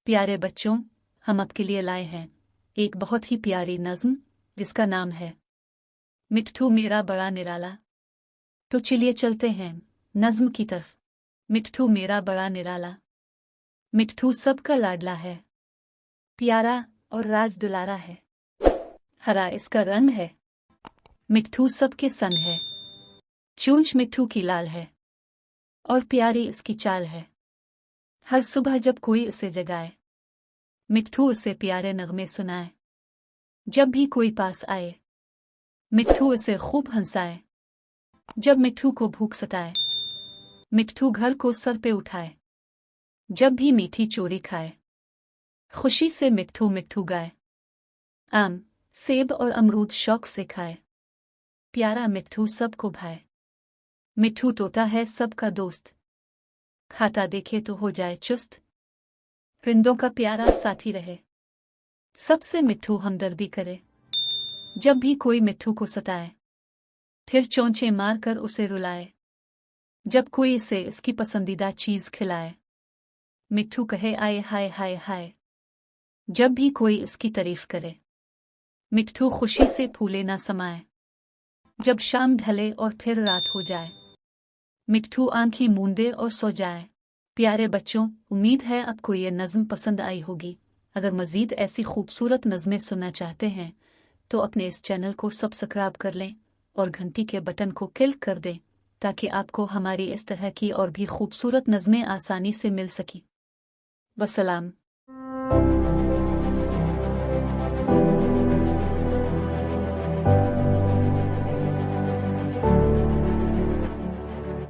प्यारे बच्चों, हम आपके लिए लाए हैं एक बहुत ही प्यारी नज्म जिसका नाम है मिट्ठू मेरा बड़ा निराला। तो चलिए चलते हैं नज्म की तरफ। मिट्ठू मेरा बड़ा निराला, मिट्ठू सबका लाडला है, प्यारा और राज दुलारा है। हरा इसका रंग है, मिट्ठू सबके संग है। चोंच मिट्ठू की लाल है और प्यारी इसकी चाल है। हर सुबह जब कोई उसे जगाए, मिट्ठू उसे प्यारे नगमे सुनाए। जब भी कोई पास आए, मिट्ठू उसे खूब हंसाए। जब मिट्ठू को भूख सताए, मिट्ठू घर को सर पे उठाए। जब भी मीठी चोरी खाए, खुशी से मिट्ठू मिट्ठू गाए। आम, सेब और अमरूद शौक से खाए, प्यारा मिट्ठू सबको भाए। मिट्ठू तोता है सबका दोस्त, खाता देखे तो हो जाए चुस्त। परिंदों का प्यारा साथी रहे, सबसे मिट्ठू हमदर्दी करे। जब भी कोई मिट्ठू को सताए, फिर चोंचे मार कर उसे रुलाए। जब कोई इसे इसकी पसंदीदा चीज खिलाए, मिट्ठू कहे आए हाय हाय हाय। जब भी कोई इसकी तारीफ करे, मिट्ठू खुशी से फूले ना समाए। जब शाम ढले और फिर रात हो जाए, मिट्ठू आंखें मूंदे और सो जाए। प्यारे बच्चों, उम्मीद है आपको ये नज़्म पसंद आई होगी। अगर मज़ीद ऐसी खूबसूरत नज़में सुनना चाहते हैं तो अपने इस चैनल को सब्सक्राइब कर लें और घंटी के बटन को क्लिक कर दें ताकि आपको हमारी इस तरह की और भी खूबसूरत नज़में आसानी से मिल सकें। वसलाम।